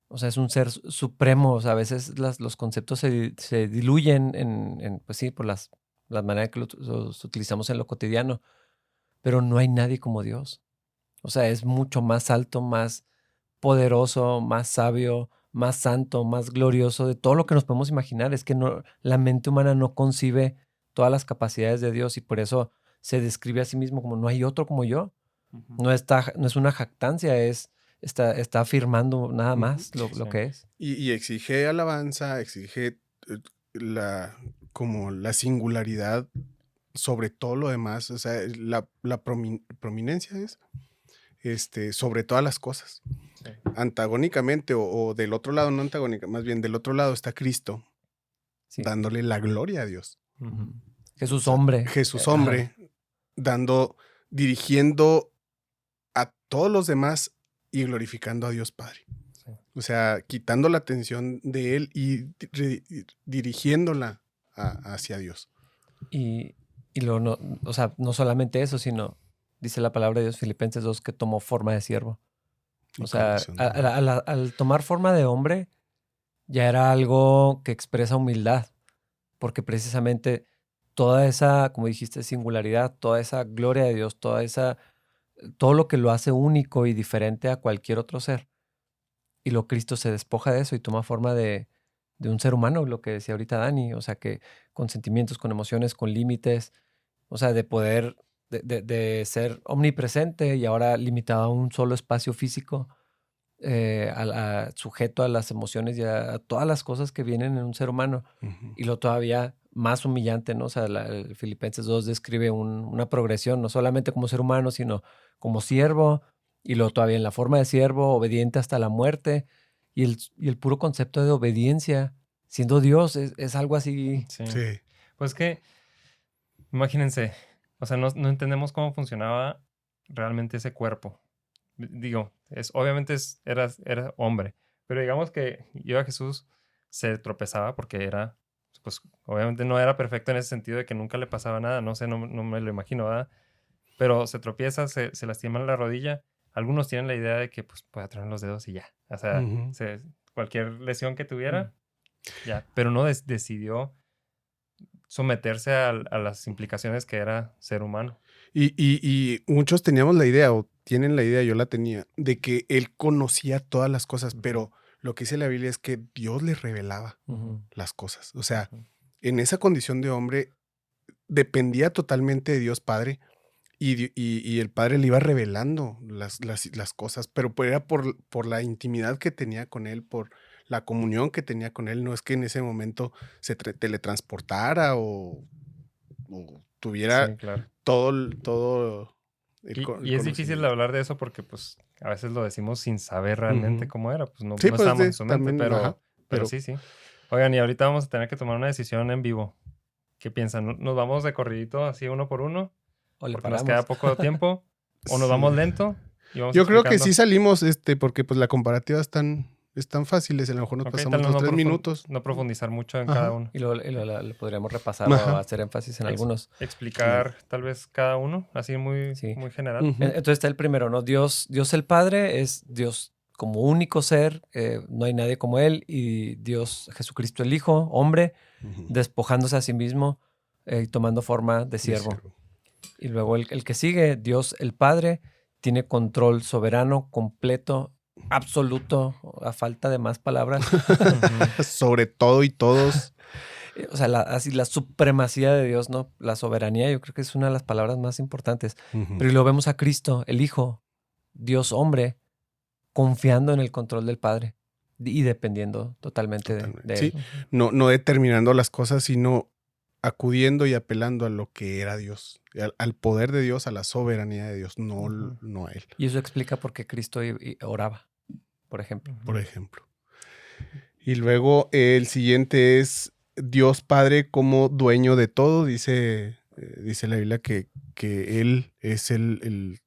O sea, es un ser supremo. O sea, a veces los conceptos se diluyen pues sí, por las maneras que los utilizamos en lo cotidiano. Pero no hay nadie como Dios. O sea, es mucho más alto, más poderoso, más sabio, más santo, más glorioso de todo lo que nos podemos imaginar. Es que la mente humana no concibe todas las capacidades de Dios y por eso se describe a sí mismo como no hay otro como yo. No es una jactancia, está afirmando nada más lo
Sí.
que es.
Y exige alabanza, exige como la singularidad sobre todo lo demás. O sea, la prominencia es sobre todas las cosas.
Sí.
Antagónicamente o del otro lado, no antagónica, más bien del otro lado está Cristo
Sí.
dándole la gloria a Dios.
Ujú.
Jesús
O sea,
hombre.
Jesús
Ajá.
hombre, dirigiendo a todos los demás y glorificando a Dios Padre.
Sí.
O sea, quitando la atención de él y dirigiéndola hacia Dios.
Y o sea, no solamente eso, sino dice la palabra de Dios, Filipenses 2, que tomó forma de siervo.
Y
O sea,
condición de hombre.
al tomar forma de hombre, ya era algo que expresa humildad, porque precisamente toda esa, como dijiste, singularidad, toda esa gloria de Dios, todo lo que lo hace único y diferente a cualquier otro ser. Y Cristo se despoja de eso y toma forma de un ser humano, lo que decía ahorita Dani, o sea, que con sentimientos, con emociones, con límites, o sea, de poder, de ser omnipresente y ahora limitado a un solo espacio físico, sujeto a las emociones y a todas las cosas que vienen en un ser humano.
Ujú.
Y lo todavía más humillante, ¿no? O sea, el Filipenses 2 describe una progresión, no solamente como ser humano, sino como siervo, y luego todavía en la forma de siervo, obediente hasta la muerte, y el puro concepto de obediencia, siendo Dios, es algo así.
Sí.
Sí.
Pues que, imagínense, o sea, no entendemos cómo funcionaba realmente ese cuerpo. Digo, obviamente era hombre, pero digamos que yo a Jesús se tropezaba porque era, pues obviamente no era perfecto en ese sentido de que nunca le pasaba nada, no sé, no me lo imagino, ¿verdad? Pero se tropieza, se lastima la rodilla. Algunos tienen la idea de que pues puede traer los dedos y ya. O sea, cualquier lesión que tuviera, ya. Pero no decidió someterse a las implicaciones que era ser humano.
Y muchos teníamos la idea, o tienen la idea, yo la tenía, de que él conocía todas las cosas, pero lo que dice la Biblia es que Dios le revelaba las cosas. O sea, en esa condición de hombre dependía totalmente de Dios Padre y el Padre le iba revelando las cosas, pero era por la intimidad que tenía con él, por la comunión que tenía con él. No es que en ese momento se teletransportara o tuviera
Sí, claro.
todo
y es difícil hablar de eso porque pues a veces lo decimos sin saber realmente cómo era. Pues no,
sí,
no
pues
estamos en su mente,
también,
pero sí. Oigan, y ahorita vamos a tener que tomar una decisión en vivo. ¿Qué piensan? ¿Nos vamos de corridito así uno por uno? Porque nos queda poco tiempo. ¿O nos vamos lento? Y vamos
Yo creo que
explicando.
sí salimos, porque pues la comparativa están fáciles. A lo mejor nos pasamos 2 o 3 minutos.
No profundizar mucho en cada uno.
Y lo podríamos repasar o hacer énfasis en algunos.
Explicar tal vez cada uno, así muy general.
Entonces está el primero, ¿no? Dios el Padre es Dios como único ser, no hay nadie como Él, y Dios Jesucristo el Hijo, hombre, despojándose a sí mismo y tomando forma de siervo. Y luego el que sigue, Dios el Padre, tiene control soberano, completo, absoluto, a falta de más palabras.
Sobre todo y todos.
O sea, la supremacía de Dios, ¿no? La soberanía, yo creo que es una de las palabras más importantes. Pero y lo vemos a Cristo, el Hijo, Dios hombre, confiando en el control del Padre y dependiendo totalmente de
sí.
Él.
No determinando las cosas, sino acudiendo y apelando a lo que era Dios, al poder de Dios, a la soberanía de Dios, no a Él.
Y eso explica por qué Cristo oraba, por ejemplo.
Y luego el siguiente es Dios Padre como dueño de todo. Dice la Biblia que Él es el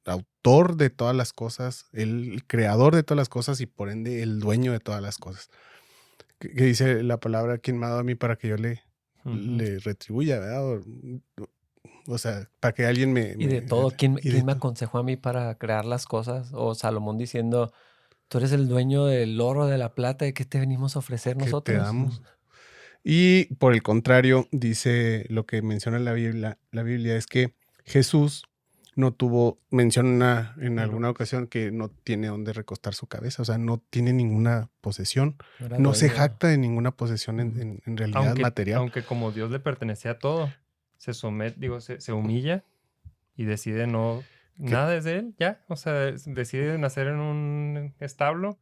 autor de todas las cosas, el creador de todas las cosas y por ende el dueño de todas las cosas. Que dice la palabra, ¿quién me ha dado a mí para que yo le retribuya, ¿verdad? O sea, para que alguien me...
Y de todo, ¿quién me aconsejó a mí para crear las cosas? O Salomón diciendo, tú eres el dueño del oro, de la plata, ¿de qué te venimos a ofrecer nosotros?
¿Qué te damos? Y por el contrario, dice lo que menciona la Biblia es que Jesús menciona en alguna ocasión que no tiene donde recostar su cabeza, o sea, no tiene ninguna posesión, no se jacta de ninguna posesión en realidad material.
Aunque como Dios le pertenecía a todo, se somete, se humilla y decide nada es de él, ya, o sea, decide nacer en un establo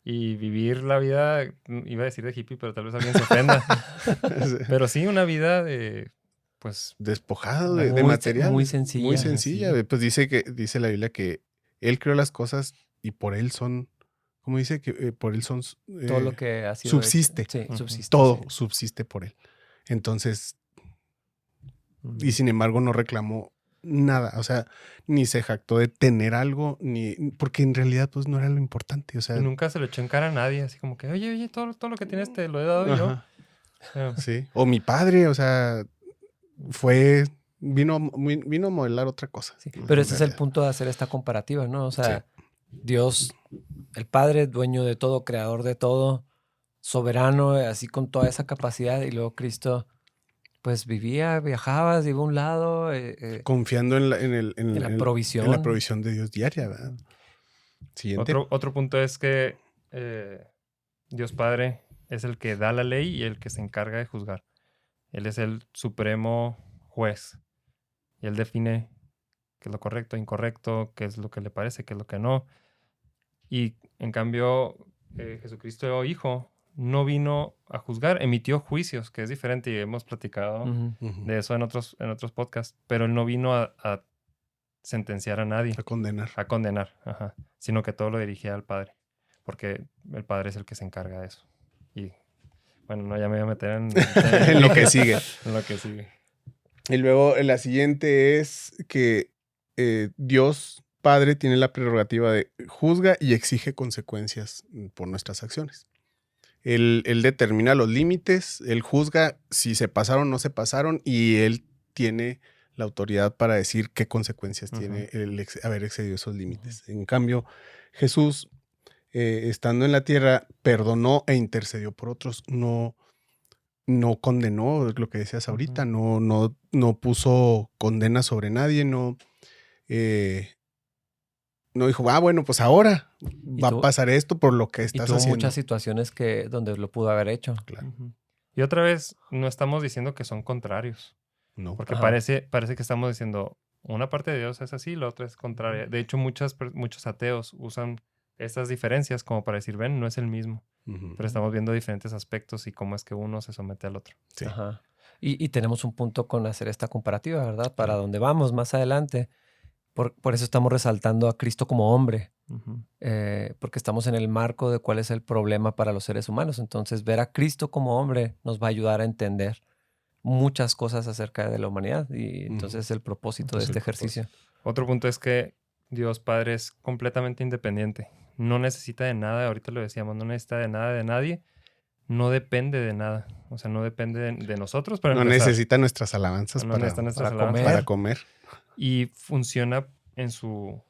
y vivir la vida, iba a decir de hippie, pero tal vez alguien se ofenda, pero sí una vida de... pues
despojado de material.
Muy sencilla.
Muy sencilla. Sí. Pues dice la Biblia que Él creó las cosas y por Él son, ¿cómo dice? Que por Él son...
todo lo que ha sido
subsiste.
Sí, subsiste.
Todo subsiste por Él. Entonces, y sin embargo no reclamó nada. O sea, ni se jactó de tener algo, porque en realidad pues no era lo importante. O sea,
y nunca se lo echó en cara a nadie. Así como que, oye, todo lo que tienes te lo he dado yo.
Sí. O mi padre, o sea... vino a modelar otra cosa.
Sí, pero ese es el punto de hacer esta comparativa, ¿no? O sea, Dios, el Padre, dueño de todo, creador de todo, soberano, así con toda esa capacidad, y luego Cristo, pues viajaba, iba a un lado.
Confiando en la
provisión.
En la provisión de Dios diaria, ¿verdad? Siguiente.
Otro punto es que Dios Padre es el que da la ley y el que se encarga de juzgar. Él es el supremo juez y él define qué es lo correcto, incorrecto, qué es lo que le parece, qué es lo que no. Y en cambio, Jesucristo Hijo no vino a juzgar, emitió juicios, que es diferente y hemos platicado de eso en otros podcasts, pero él no vino a sentenciar a nadie.
A condenar.
Ajá. Sino que todo lo dirigía al Padre, porque el Padre es el que se encarga de eso. Y bueno, no, ya me voy a meter
en lo que sigue.
En lo que sigue.
Y luego la siguiente es que Dios Padre tiene la prerrogativa de juzga y exige consecuencias por nuestras acciones. Él determina los límites, él juzga si se pasaron o no se pasaron y él tiene la autoridad para decir qué consecuencias tiene el haber excedido esos límites. En cambio, Jesús, estando en la tierra, perdonó e intercedió por otros, no condenó, lo que decías ahorita, no puso condena sobre nadie, no dijo, bueno, pues ahora va a pasar esto por lo que estás
haciendo. Y tuvo
haciendo.
muchas situaciones donde lo pudo haber hecho.
Claro.
Y otra vez, no estamos diciendo que son contrarios.
No.
Porque parece que estamos diciendo, una parte de Dios es así, la otra es contraria. De hecho, muchos ateos usan estas diferencias como para decir, ven, no es el mismo. Pero estamos viendo diferentes aspectos y cómo es que uno se somete al otro.
Sí.
Ajá. Y tenemos un punto con hacer esta comparativa, ¿verdad? Para donde vamos más adelante. Por eso estamos resaltando a Cristo como hombre. Porque estamos en el marco de cuál es el problema para los seres humanos. Entonces, ver a Cristo como hombre nos va a ayudar a entender muchas cosas acerca de la humanidad. Y entonces el propósito de este ejercicio.
Otro punto es que Dios Padre es completamente independiente. No necesita de nada, ahorita lo decíamos, no necesita de nada de nadie. No depende de nada. O sea, no depende de nosotros para
no
empezar.
Necesita nuestras alabanzas para comer.
Y funciona en su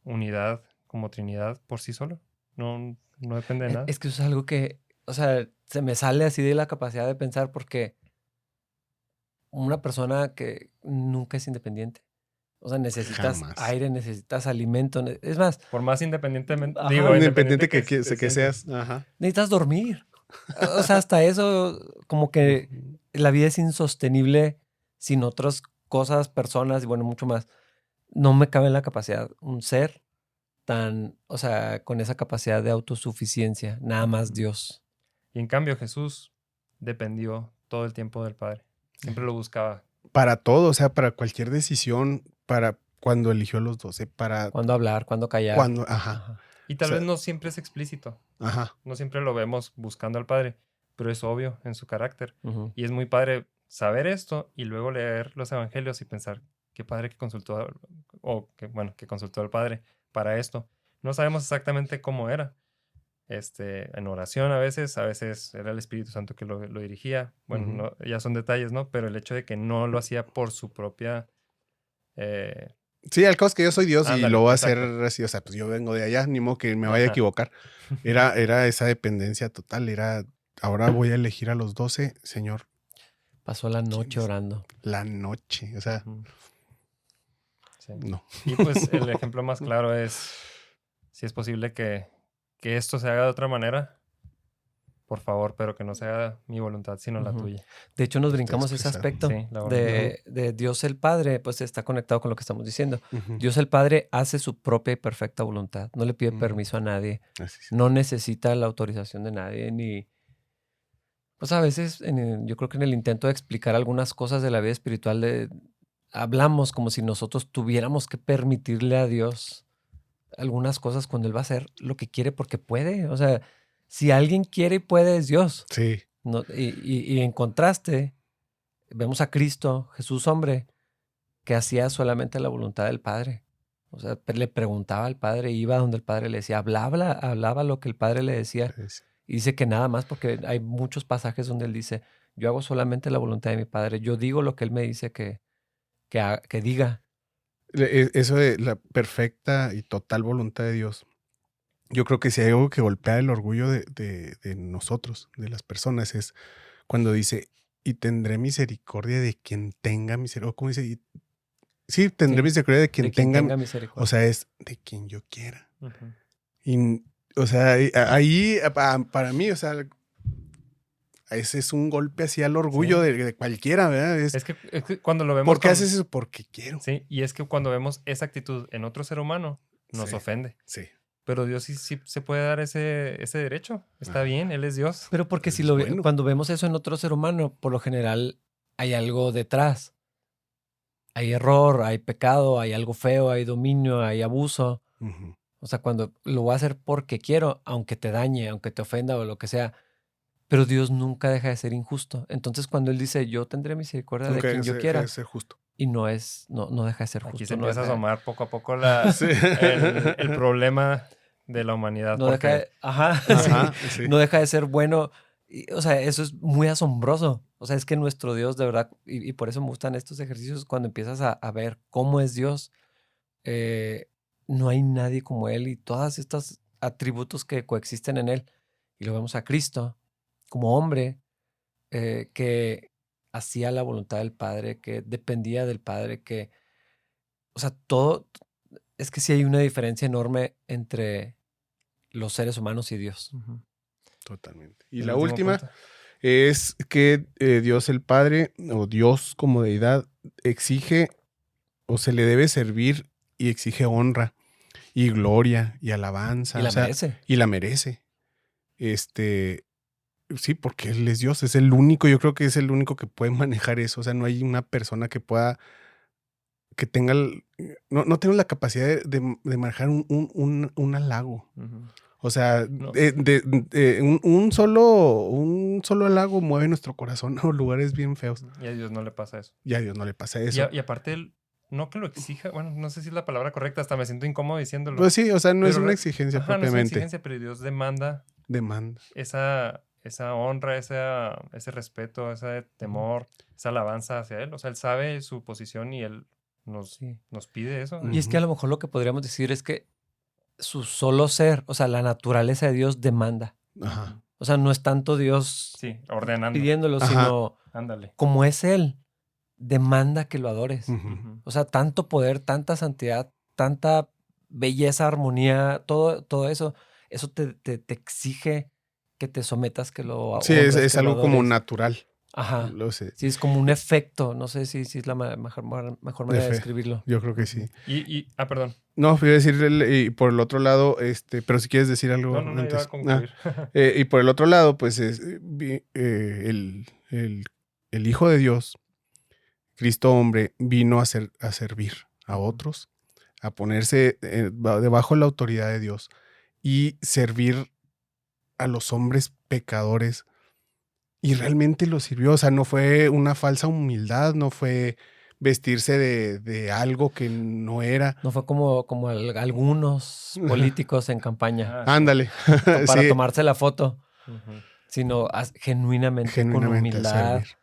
unidad como Trinidad por sí solo. No depende de nada.
Es que eso es algo que, o sea, se me sale así de la capacidad de pensar porque una persona que nunca es independiente. O sea, necesitas aire, necesitas alimento. Es más,
por más independiente
que seas. Ajá.
Necesitas dormir. O sea, hasta eso, como que la vida es insostenible sin otras cosas, personas y bueno, mucho más. No me cabe en la capacidad un ser o sea, con esa capacidad de autosuficiencia, nada más Dios.
Y en cambio Jesús dependió todo el tiempo del Padre. Siempre lo buscaba.
Para todo, o sea, para cualquier decisión, para cuando eligió a los 12, para...
Cuándo hablar, cuándo callar.
Ajá.
Y tal vez no siempre es explícito.
Ajá.
No siempre lo vemos buscando al Padre, pero es obvio en su carácter. Y es muy padre saber esto y luego leer los evangelios y pensar, qué padre que consultó, que consultó al Padre para esto. No sabemos exactamente cómo era. En oración a veces era el Espíritu Santo que lo dirigía. Bueno, ya son detalles, ¿no? Pero el hecho de que no lo hacía por su propia...
Sí, al caso es que yo soy Dios y lo voy a hacer así. O sea, pues yo vengo de allá, ni modo que me vaya a equivocar. Era esa dependencia total. Ahora voy a elegir a los 12, Señor.
Pasó la noche orando.
La noche, o sea...
Sí.
No.
Y pues el ejemplo más claro es, si es posible que esto se haga de otra manera, por favor, pero que no sea mi voluntad, sino la tuya.
De hecho, nos brincamos ese aspecto de Dios el Padre, pues está conectado con lo que estamos diciendo. Dios el Padre hace su propia y perfecta voluntad. No le pide permiso a nadie. No necesita la autorización de nadie, ni... Pues a veces, yo creo que en el intento de explicar algunas cosas de la vida espiritual, hablamos como si nosotros tuviéramos que permitirle a Dios algunas cosas cuando Él va a hacer lo que quiere porque puede. O sea, si alguien quiere y puede, es Dios.
Sí.
No, y en contraste, vemos a Cristo, Jesús hombre, que hacía solamente la voluntad del Padre. O sea, le preguntaba al Padre, iba donde el Padre le decía, hablaba lo que el Padre le decía.
Sí.
Y dice que nada más, porque hay muchos pasajes donde Él dice, yo hago solamente la voluntad de mi Padre. Yo digo lo que Él me dice que diga.
Eso de la perfecta y total voluntad de Dios. Yo creo que si hay algo que golpea el orgullo de nosotros, de las personas, es cuando dice, y tendré misericordia de quien tenga misericordia. ¿Cómo dice? Sí, tendré misericordia de quien tenga misericordia. O sea, es de quien yo quiera. Y, o sea, ahí, para mí, o sea, ese es un golpe así al orgullo de cualquiera, ¿verdad? Es que
cuando lo vemos...
¿Por qué haces eso? Porque quiero.
Sí, y es que cuando vemos esa actitud en otro ser humano, nos ofende.
Sí.
Pero Dios sí se puede dar ese derecho. Está bien, Él es Dios.
Pero porque cuando vemos eso en otro ser humano, por lo general hay algo detrás. Hay error, hay pecado, hay algo feo, hay dominio, hay abuso. O sea, cuando lo voy a hacer porque quiero, aunque te dañe, aunque te ofenda o lo que sea. Pero Dios nunca deja de ser injusto. Entonces, cuando Él dice, yo tendré misericordia de quien yo quiera.
Deja de ser justo.
y no deja de ser justo.
Aquí se
no
empieza a
deja-
asomar poco a poco
Sí.
el problema de la humanidad.
no deja
porque
Ajá, sí.
no deja de ser bueno. O sea, eso es muy asombroso. O sea, es que nuestro Dios, de verdad, y por eso me gustan estos ejercicios, cuando empiezas a ver cómo es Dios, no hay nadie como Él y todos estos atributos que coexisten en Él. Y lo vemos a Cristo como hombre que hacía la voluntad del Padre, que dependía del Padre, o sea, todo, es que sí hay una diferencia enorme entre los seres humanos y Dios.
Ujú.
Totalmente. Y
El
la
último
última
punto.
es que Dios el Padre o Dios como deidad exige o se le debe servir y exige honra y gloria y alabanza.
Y la
o sea,
merece.
Y la merece. Sí, porque Él es Dios, es el único, yo creo que es el único que puede manejar eso. O sea, no hay una persona que pueda, que tenga, no tengo la capacidad de manejar un halago.
Ujú.
O sea,
No.
un solo halago mueve nuestro corazón a lugares bien feos.
Y a Dios no le pasa eso.
Y a Dios no le pasa
Y,
eso.
y aparte, no que lo exija, bueno, no sé si es la palabra correcta, hasta me siento incómodo diciéndolo.
Pues sí, o sea, no es
Pero
una exigencia
Ajá, no es una
propiamente.
exigencia, pero Dios demanda
Demanda.
esa honra, ese respeto, ese temor, esa alabanza hacia Él. O sea, Él sabe su posición y Él nos pide eso.
Ujú.
Y es que a lo mejor lo que podríamos decir es que su solo ser, o sea, la naturaleza de Dios demanda.
Ajá.
O sea, no es tanto Dios
Sí, ordenando.
pidiéndolo,
Ajá.
sino
Ándale.
como es Él, demanda que lo adores.
Ujú.
Ujú.
O sea, tanto poder, tanta santidad, tanta belleza, armonía, todo eso te exige que te sometas, que lo
Sí,
honres,
es
que lo
algo como
adores.
natural.
Ajá.
Lo sé.
Sí, es como un efecto. No sé si es la mejor manera de
fe.
describirlo.
Yo creo que sí.
Perdón.
No, fui a decir, y por el otro lado, pero si quieres decir algo
No, iba
antes.
a concluir.
Y por el otro lado, pues el Hijo de Dios, Cristo hombre, vino a servir a otros, a ponerse debajo de la autoridad de Dios y servir a los hombres pecadores. Y realmente lo sirvió. O sea, no fue una falsa humildad, no fue vestirse de algo que no era.
No fue como algunos políticos en campaña
Ah,
Ándale.
para
Sí,
tomarse la foto,
ujú.
sino genuinamente con
genuinamente a
humildad,
servir.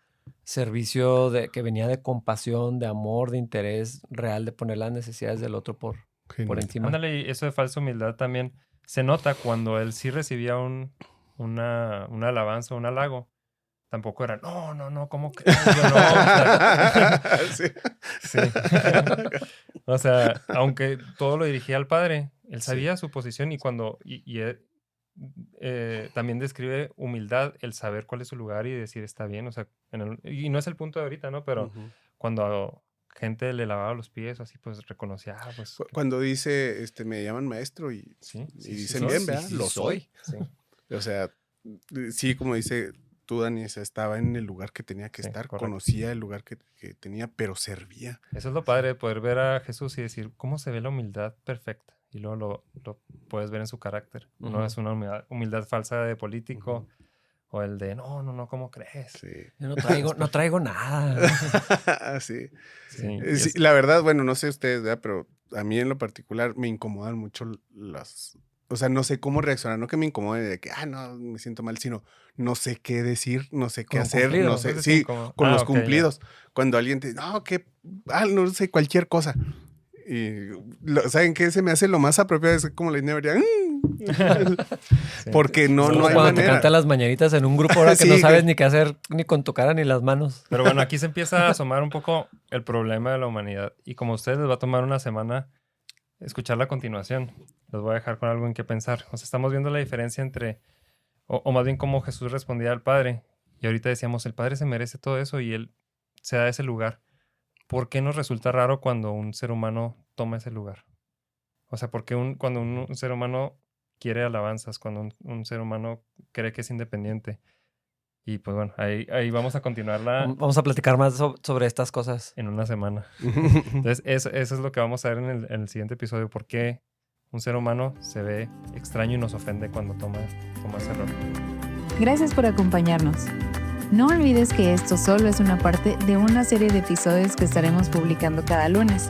servicio que venía de compasión, de amor, de interés real, de poner las necesidades del otro por
Genuino.
encima.
Ándale, y eso de falsa humildad también se nota cuando él sí recibía una alabanza, un halago. Tampoco era, no, ¿cómo crees? Yo no.
Sí.
Sí. O sea, aunque todo lo dirigía al Padre, él sabía su posición y cuando él, también describe humildad, el saber cuál es su lugar y decir está bien. O sea, y no es el punto de ahorita, ¿no? Pero
Ujú.
cuando gente le lavaba los pies o así, pues reconocía, pues
Cuando dice, me llaman maestro y
sí,
dicen
soy,
bien, ¿verdad?
sí
Lo
soy.
soy.
Sí.
O sea, sí, como dice tú, Dani, o sea, estaba en el lugar que tenía que
Sí,
estar,
correcto.
conocía el lugar que tenía, pero servía.
Eso es lo padre de poder ver a Jesús y decir cómo se ve la humildad perfecta. Y luego lo puedes ver en su carácter. No
Ujú.
es una humildad falsa de político o el de no, ¿cómo crees?
Sí.
Yo no traigo nada.
Sí.
Sí,
Sí, la verdad, bueno, no sé ustedes, ¿verdad? Pero a mí en lo particular me incomodan mucho o sea, no sé cómo reaccionar, no que me incomode de que, no, me siento mal, sino no sé qué decir, no sé qué
Con un
hacer,
cumplido.
no sé,
Entonces,
sí,
como-
con los
ok, ya.
cumplidos. Cuando alguien te, no sé, cualquier cosa. Y, ¿saben qué? Se me hace lo más apropiado, es como la niña vería,
Sí.
porque no
Como
hay
cuando te
manera.
cantas las mañanitas en un grupo ahora que
Sí,
no sabes
que-
ni qué hacer ni con tu cara ni las manos.
Pero bueno, aquí se empieza a asomar un poco el problema de la humanidad. Y como a ustedes les va a tomar una semana escuchar la continuación, los voy a dejar con algo en qué pensar. O sea, estamos viendo la diferencia entre, o más bien cómo Jesús respondía al Padre. Y ahorita decíamos, el Padre se merece todo eso y Él se da ese lugar. ¿Por qué nos resulta raro cuando un ser humano toma ese lugar? O sea, ¿por qué cuando un ser humano quiere alabanzas, cuando un ser humano cree que es independiente? Y pues bueno, ahí vamos a continuarla
Vamos a platicar más sobre estas cosas.
en una semana. Entonces, eso es lo que vamos a ver en el siguiente episodio. ¿Por qué un ser humano se ve extraño y nos ofende cuando toma ese rol?
Gracias por acompañarnos. No olvides que esto solo es una parte de una serie de episodios que estaremos publicando cada lunes.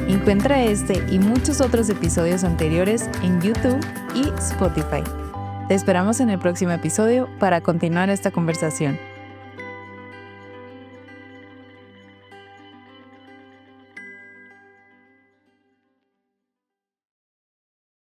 Encuentra este y muchos otros episodios anteriores en YouTube y Spotify. Te esperamos en el próximo episodio para continuar esta conversación.